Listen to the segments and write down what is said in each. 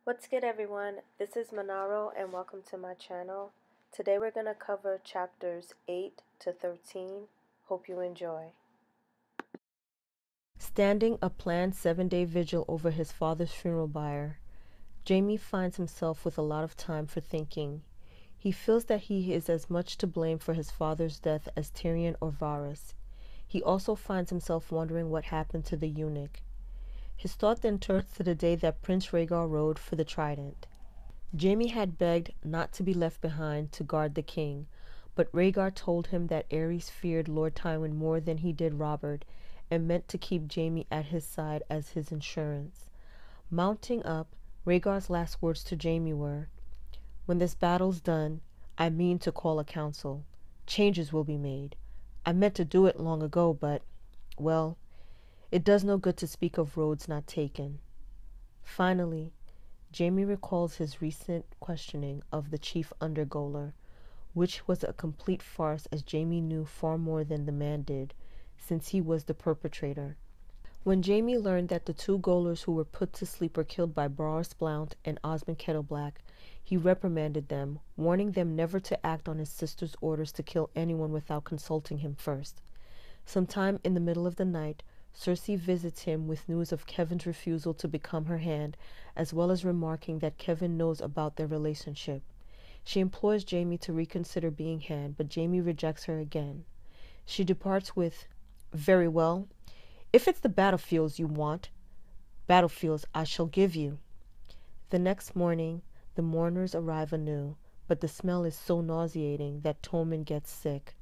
What's good, everyone? This is Monaro and welcome to my channel. Today we're going to cover chapters 8 to 13. Hope you enjoy. Standing a planned 7-day vigil over his father's funeral pyre, Jaime finds himself with a lot of time for thinking. He feels that he is as much to blame for his father's death as Tyrion or Varys. He also finds himself wondering what happened to the eunuch. His thought then turns to the day that Prince Rhaegar rode for the Trident. Jaime had begged not to be left behind to guard the king, but Rhaegar told him that Arys feared Lord Tywin more than he did Robert, and meant to keep Jaime at his side as his insurance. Mounting up, Rhaegar's last words to Jaime were, "When this battle's done, I mean to call a council. Changes will be made. I meant to do it long ago, but, well, it does no good to speak of roads not taken." Finally, Jaime recalls his recent questioning of the chief undergaoler, which was a complete farce, as Jaime knew far more than the man did, since he was the perpetrator. When Jaime learned that the two gaolers who were put to sleep were killed by Boros Blount and Osmond Kettleblack, he reprimanded them, warning them never to act on his sister's orders to kill anyone without consulting him first. Sometime in the middle of the night, Cersei visits him with news of Kevan's refusal to become her hand, as well as remarking that Kevan knows about their relationship. She implores Jaime to reconsider being hand, but Jaime rejects her again. She departs with, "Very well. If it's the battlefields you want, battlefields I shall give you." The next morning, the mourners arrive anew, but the smell is so nauseating that Tommen gets sick.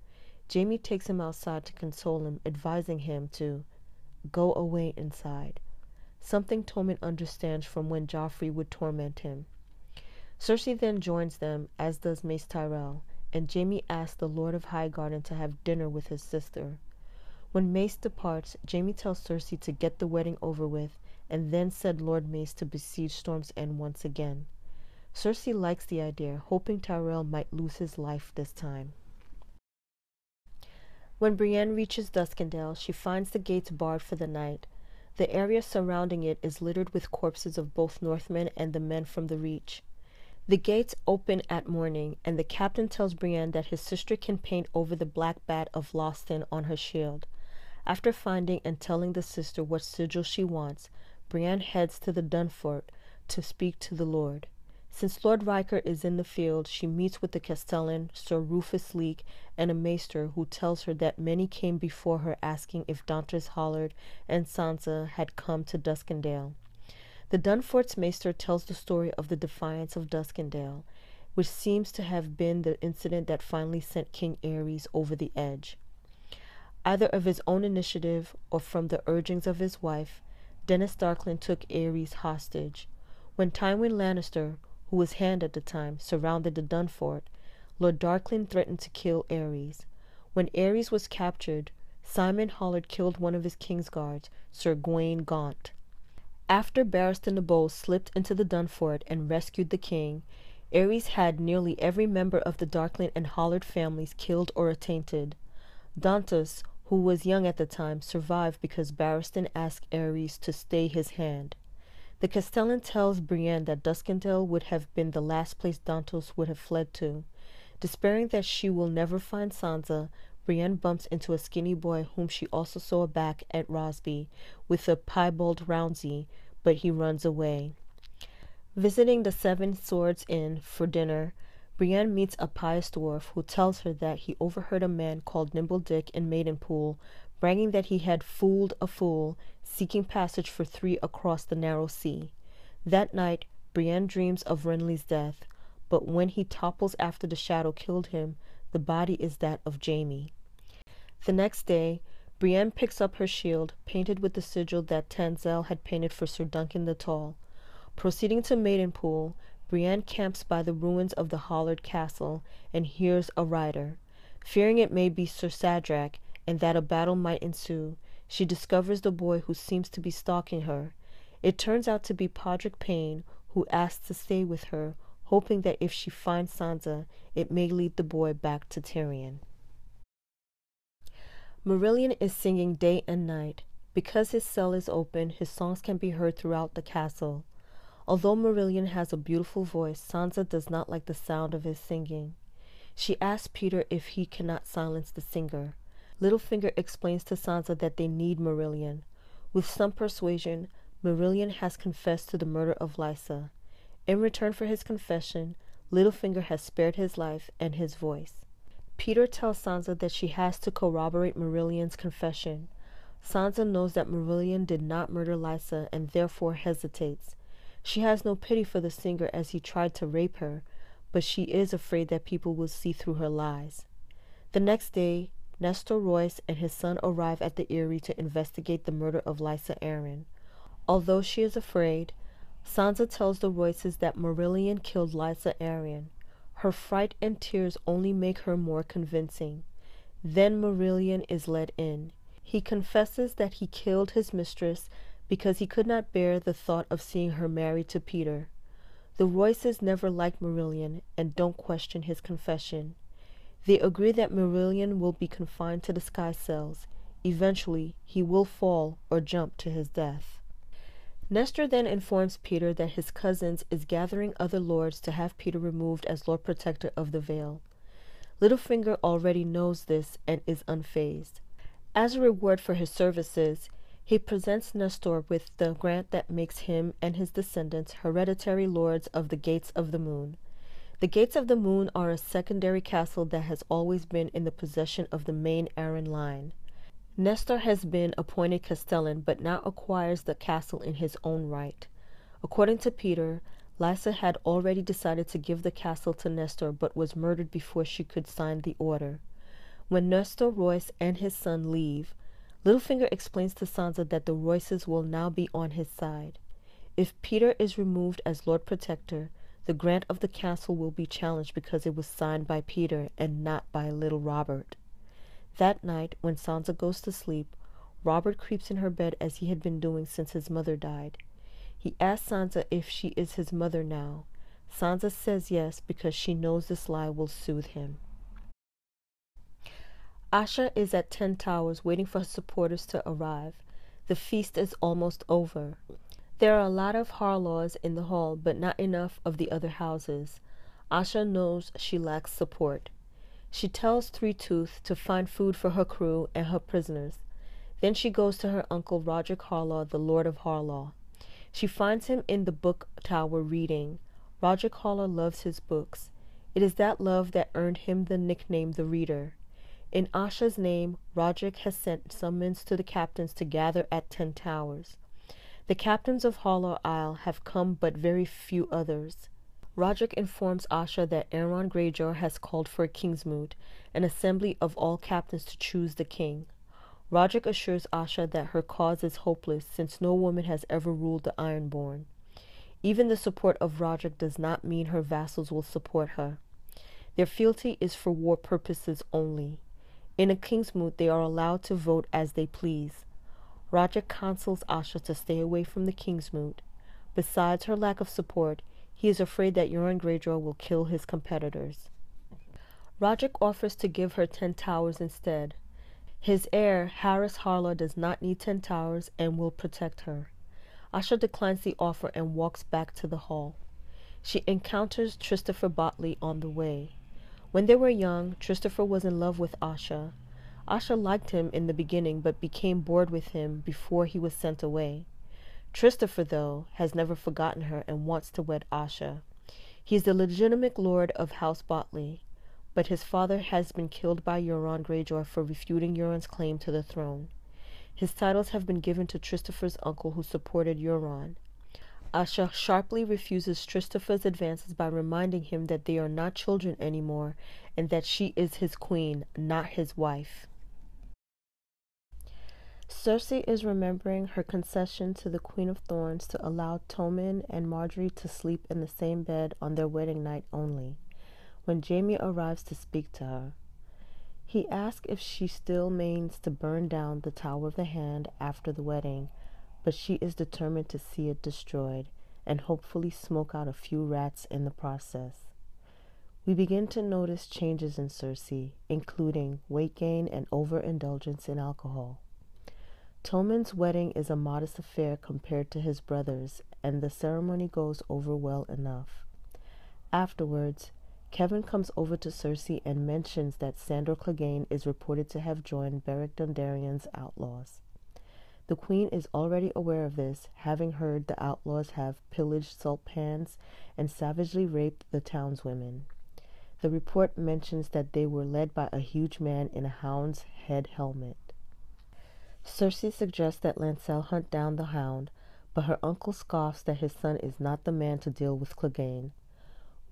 Jaime takes him outside to console him, advising him to go away inside, something Tommen understands from when Joffrey would torment him. Cersei then joins them, as does Mace Tyrell, and Jaime asks the Lord of Highgarden to have dinner with his sister. When Mace departs, Jaime tells Cersei to get the wedding over with, and then said Lord Mace to besiege Storm's End once again. Cersei likes the idea, hoping Tyrell might lose his life this time. When Brienne reaches Duskendale, she finds the gates barred for the night. The area surrounding it is littered with corpses of both Northmen and the men from the Reach. The gates open at morning, and the captain tells Brienne that his sister can paint over the black bat of Lothston on her shield. After finding and telling the sister what sigil she wants, Brienne heads to the Dunfort to speak to the Lord. Since Lord Riker is in the field, she meets with the Castellan, Sir Rufus Leake, and a maester who tells her that many came before her asking if Dantas Hollard and Sansa had come to Duskendale. The Dunfort's maester tells the story of the Defiance of Duskendale, which seems to have been the incident that finally sent King Arys over the edge. Either of his own initiative or from the urgings of his wife, Dennis Darklyn took Arys hostage. When Tywin Lannister, who was hand at the time, surrounded the Dunfort, Lord Darklyn threatened to kill Arys. When Arys was captured, Simon Hollard killed one of his Kingsguards, Sir Gawain Gaunt. After Barristan the Bold slipped into the Dunfort and rescued the king, Arys had nearly every member of the Darklyn and Hollard families killed or attainted. Dantas, who was young at the time, survived because Barristan asked Arys to stay his hand. The Castellan tells Brienne that Duskendale would have been the last place Dantos would have fled to. Despairing that she will never find Sansa, Brienne bumps into a skinny boy whom she also saw back at Rosby with a piebald Roundsey, but he runs away. Visiting the Seven Swords Inn for dinner, Brienne meets a pious dwarf who tells her that he overheard a man called Nimble Dick in Maidenpool bragging that he had fooled a fool, seeking passage for 3 across the narrow sea. That night, Brienne dreams of Renly's death, but when he topples after the shadow killed him, the body is that of Jaime. The next day, Brienne picks up her shield, painted with the sigil that Tanzelle had painted for Sir Duncan the Tall. Proceeding to Maidenpool, Brienne camps by the ruins of the Hollard Castle and hears a rider. Fearing it may be Sir Sadrak and that a battle might ensue, she discovers the boy who seems to be stalking her. It turns out to be Podrick Payne, who asks to stay with her, hoping that if she finds Sansa, it may lead the boy back to Tyrion. Marillion is singing day and night. Because his cell is open, his songs can be heard throughout the castle. Although Marillion has a beautiful voice, Sansa does not like the sound of his singing. She asks Peter if he cannot silence the singer. Littlefinger explains to Sansa that they need Marillion. With some persuasion, Marillion has confessed to the murder of Lysa. In return for his confession, Littlefinger has spared his life and his voice. Peter tells Sansa that she has to corroborate Marillion's confession. Sansa knows that Marillion did not murder Lysa and therefore hesitates. She has no pity for the singer as he tried to rape her, but she is afraid that people will see through her lies. The next day, Nestor Royce and his son arrive at the Eyrie to investigate the murder of Lysa Arryn. Although she is afraid, Sansa tells the Royces that Marillion killed Lysa Arryn. Her fright and tears only make her more convincing. Then Marillion is let in. He confesses that he killed his mistress because he could not bear the thought of seeing her married to Peter. The Royces never liked Marillion and don't question his confession. They agree that Marillion will be confined to the sky cells. Eventually, he will fall or jump to his death. Nestor then informs Peter that his cousins is gathering other lords to have Peter removed as Lord Protector of the Vale. Littlefinger already knows this and is unfazed. As a reward for his services, he presents Nestor with the grant that makes him and his descendants hereditary lords of the Gates of the Moon. The Gates of the Moon are a secondary castle that has always been in the possession of the main Arryn line. Nestor has been appointed Castellan, but now acquires the castle in his own right. According to Peter, Lysa had already decided to give the castle to Nestor, but was murdered before she could sign the order. When Nestor Royce and his son leave, Littlefinger explains to Sansa that the Royces will now be on his side. If Peter is removed as Lord Protector, the grant of the castle will be challenged because it was signed by Peter and not by little Robert. That night, when Sansa goes to sleep, Robert creeps in her bed as he had been doing since his mother died. He asks Sansa if she is his mother now. Sansa says yes because she knows this lie will soothe him. Asha is at 10 Towers waiting for her supporters to arrive. The feast is almost over. There are a lot of Harlaws in the hall, but not enough of the other houses. Asha knows she lacks support. She tells Three Tooth to find food for her crew and her prisoners. Then she goes to her uncle Roderick Harlaw, the Lord of Harlaw. She finds him in the book tower reading. Roderick Harlaw loves his books. It is that love that earned him the nickname the Reader. In Asha's name, Roderick has sent summons to the captains to gather at 10 Towers. The captains of Harlaw Isle have come, but very few others. Roderick informs Asha that Aeron Greyjoy has called for a Kingsmoot, an assembly of all captains to choose the king. Roderick assures Asha that her cause is hopeless, since no woman has ever ruled the Ironborn. Even the support of Roderick does not mean her vassals will support her. Their fealty is for war purposes only. In a Kingsmoot, they are allowed to vote as they please. Roderick counsels Asha to stay away from the Kingsmoot. Besides her lack of support, he is afraid that Euron Greyjoy will kill his competitors. Roderick offers to give her 10 Towers instead. His heir, Harys Harlaw, does not need 10 Towers and will protect her. Asha declines the offer and walks back to the hall. She encounters Christopher Botley on the way. When they were young, Christopher was in love with Asha. Asha liked him in the beginning, but became bored with him before he was sent away. Christopher, though, has never forgotten her and wants to wed Asha. He is the legitimate lord of House Botley, but his father has been killed by Euron Greyjoy for refuting Euron's claim to the throne. His titles have been given to Christopher's uncle who supported Euron. Asha sharply refuses Christopher's advances by reminding him that they are not children anymore and that she is his queen, not his wife. Cersei is remembering her concession to the Queen of Thorns to allow Tommen and Margaery to sleep in the same bed on their wedding night only, when Jaime arrives to speak to her. He asks if she still means to burn down the Tower of the Hand after the wedding, but she is determined to see it destroyed and hopefully smoke out a few rats in the process. We begin to notice changes in Cersei, including weight gain and overindulgence in alcohol. Tommen's wedding is a modest affair compared to his brother's, and the ceremony goes over well enough. Afterwards, Kevin comes over to Cersei and mentions that Sandor Clegane is reported to have joined Beric Dondarrion's outlaws. The queen is already aware of this, having heard the outlaws have pillaged salt pans and savagely raped the townswomen. The report mentions that they were led by a huge man in a hound's head helmet. Cersei suggests that Lancel hunt down the hound, but her uncle scoffs that his son is not the man to deal with Clegane.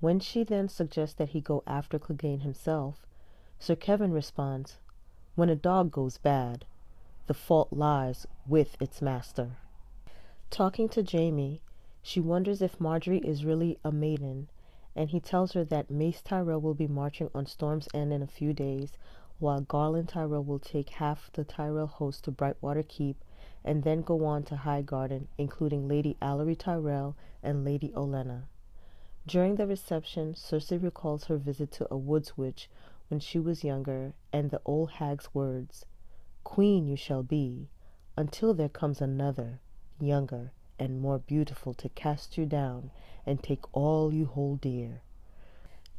When she then suggests that he go after Clegane himself, Sir Kevin responds, "When a dog goes bad, the fault lies with its master." Talking to Jaime, she wonders if Margaery is really a maiden, and he tells her that Mace Tyrell will be marching on Storm's End in a few days, while Garland Tyrell will take half the Tyrell host to Brightwater Keep and then go on to Highgarden, including Lady Allery Tyrell and Lady Olenna. During the reception, Cersei recalls her visit to a woods witch when she was younger and the old hag's words, "Queen you shall be, until there comes another, younger and more beautiful to cast you down and take all you hold dear."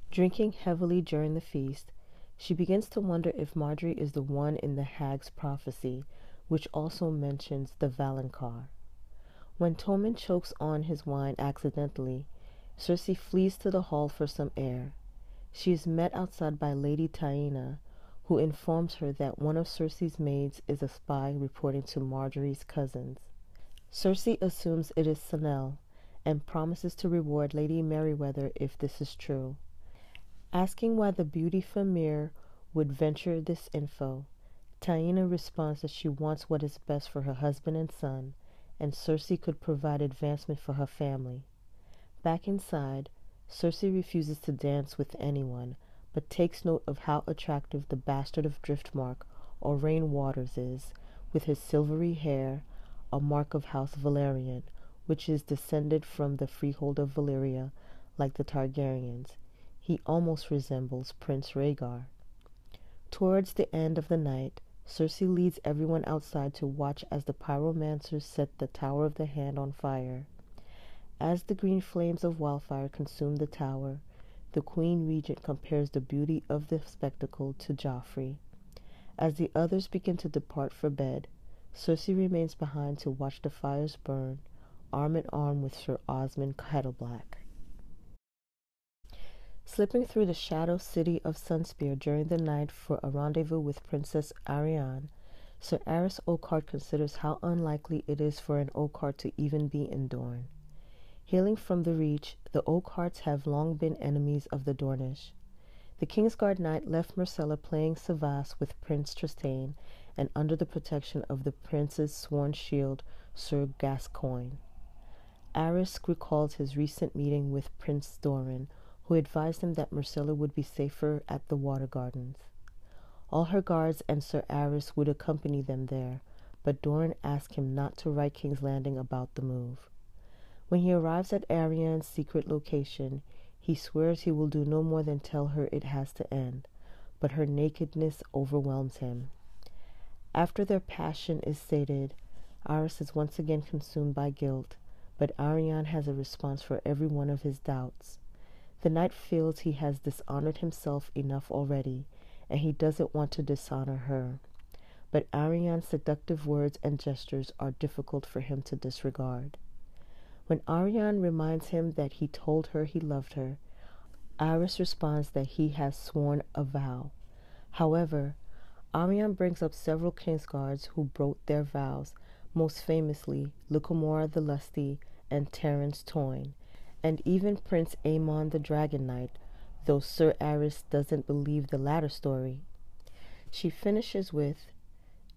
Drinking heavily during the feast, she begins to wonder if Margaery is the one in the hag's prophecy, which also mentions the Valonqar. When Tommen chokes on his wine accidentally, Cersei flees to the hall for some air. She is met outside by Lady Taena, who informs her that one of Cersei's maids is a spy reporting to Margaery's cousins. Cersei assumes it is Sanel and promises to reward Lady Merryweather if this is true. Asking why the beauty Famir would venture this info, Taena responds that she wants what is best for her husband and son, and Cersei could provide advancement for her family. Back inside, Cersei refuses to dance with anyone, but takes note of how attractive the bastard of Driftmark, or Rain Waters, is, with his silvery hair, a mark of House Valerian, which is descended from the freehold of Valyria, like the Targaryens. He almost resembles Prince Rhaegar. Towards the end of the night, Cersei leads everyone outside to watch as the pyromancers set the Tower of the Hand on fire. As the green flames of wildfire consume the tower, the Queen Regent compares the beauty of the spectacle to Joffrey. As the others begin to depart for bed, Cersei remains behind to watch the fires burn, arm in arm with Sir Osmond Kettleblack. Slipping through the shadow city of Sunspear during the night for a rendezvous with Princess Arianne, Sir Arys Oakheart considers how unlikely it is for an Oakheart to even be in Dorne. Hailing from the Reach, the Oakhearts have long been enemies of the Dornish. The Kingsguard Knight left Myrcella playing Savas with Prince Trystane and under the protection of the prince's sworn shield, Sir Gascoigne. Arys recalls his recent meeting with Prince Doran, who advised him that Myrcella would be safer at the Water Gardens. All her guards and Sir Arys would accompany them there, but Doran asked him not to write King's Landing about the move. When he arrives at Arianne's secret location, he swears he will do no more than tell her it has to end, but her nakedness overwhelms him. After their passion is sated, Arys is once again consumed by guilt, but Arianne has a response for every one of his doubts. The knight feels he has dishonored himself enough already, and he doesn't want to dishonor her. But Arianne's seductive words and gestures are difficult for him to disregard. When Arianne reminds him that he told her he loved her, Arys responds that he has sworn a vow. However, Arianne brings up several Kingsguards who broke their vows, most famously Lycomora the Lusty and Terence Toyne, and even Prince Aemon the Dragon Knight, though Sir Arys doesn't believe the latter story. She finishes with,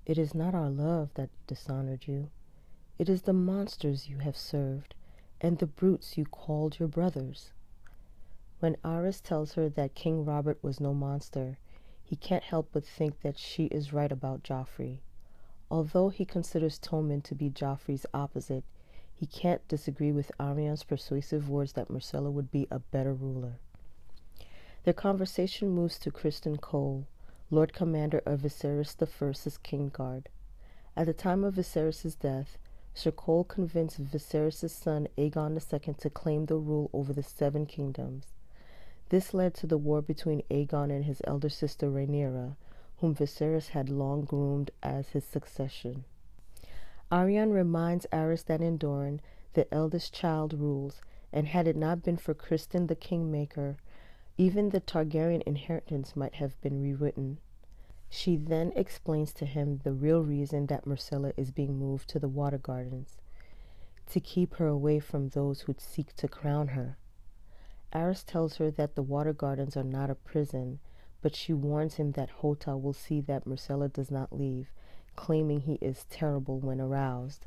"It is not our love that dishonored you. It is the monsters you have served, and the brutes you called your brothers." When Arys tells her that King Robert was no monster, he can't help but think that she is right about Joffrey. Although he considers Tommen to be Joffrey's opposite, he can't disagree with Arianne's persuasive words that Myrcella would be a better ruler. Their conversation moves to Criston Cole, Lord Commander of Viserys I's Kingsguard. At the time of Viserys' death, Sir Cole convinced Viserys' son Aegon II to claim the rule over the Seven Kingdoms. This led to the war between Aegon and his elder sister Rhaenyra, whom Viserys had long groomed as his succession. Arianne reminds Arys that in Dorne, the eldest child rules, and had it not been for Criston the Kingmaker, even the Targaryen inheritance might have been rewritten. She then explains to him the real reason that Myrcella is being moved to the Water Gardens, to keep her away from those who'd seek to crown her. Arys tells her that the Water Gardens are not a prison, but she warns him that Hota will see that Myrcella does not leave, claiming he is terrible when aroused.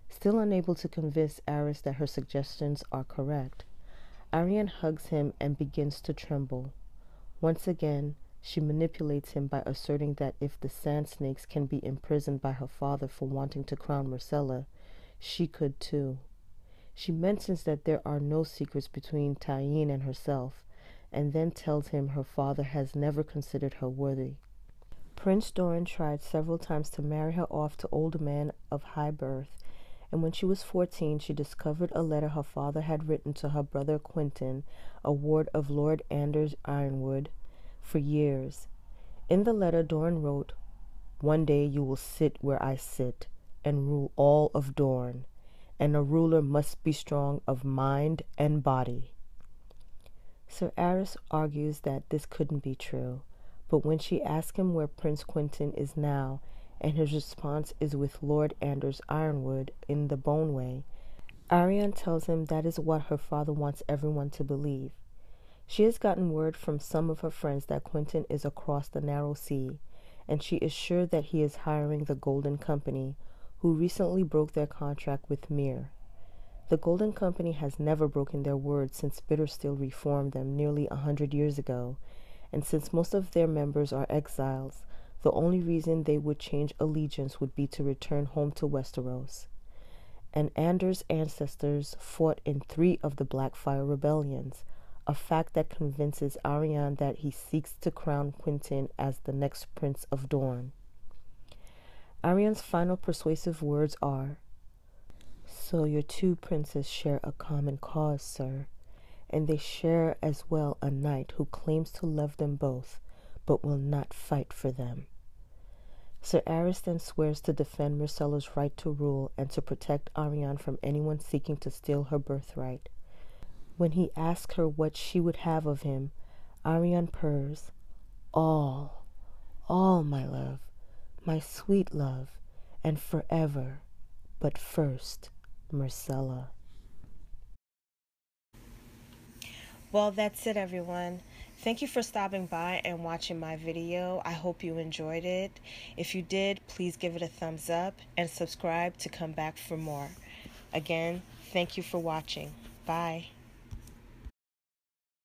Still unable to convince Arys that her suggestions are correct, Arianne hugs him and begins to tremble. Once again, she manipulates him by asserting that if the Sand Snakes can be imprisoned by her father for wanting to crown Myrcella, she could too. She mentions that there are no secrets between Tyene and herself, and then tells him her father has never considered her worthy. Prince Doran tried several times to marry her off to old men of high birth, and when she was 14, she discovered a letter her father had written to her brother Quentyn, a ward of Lord Anders Ironwood, for years. In the letter, Doran wrote, "One day you will sit where I sit, and rule all of Dorne, and a ruler must be strong of mind and body." Sir Arys argues that this couldn't be true, but when she asks him where Prince Quentyn is now, and his response is with Lord Anders Ironwood in the Boneway, Arianne tells him that is what her father wants everyone to believe. She has gotten word from some of her friends that Quentyn is across the Narrow Sea, and she is sure that he is hiring the Golden Company, who recently broke their contract with Myr. The Golden Company has never broken their word since Bittersteel reformed them nearly 100 years ago, and since most of their members are exiles, the only reason they would change allegiance would be to return home to Westeros. And Anders' ancestors fought in 3 of the Blackfyre rebellions, a fact that convinces Arianne that he seeks to crown Quentyn as the next Prince of Dorne. Arianne's final persuasive words are, "So your 2 princes share a common cause, sir, and they share as well a knight who claims to love them both, but will not fight for them." Sir Arys then swears to defend Myrcella's right to rule and to protect Arianne from anyone seeking to steal her birthright. When he asks her what she would have of him, Arianne purrs, all, my love, my sweet love, and forever, but first, Myrcella." Well, that's it, everyone. Thank you for stopping by and watching my video. I hope you enjoyed it. If you did, please give it a thumbs up and subscribe to come back for more. Again, thank you for watching. Bye.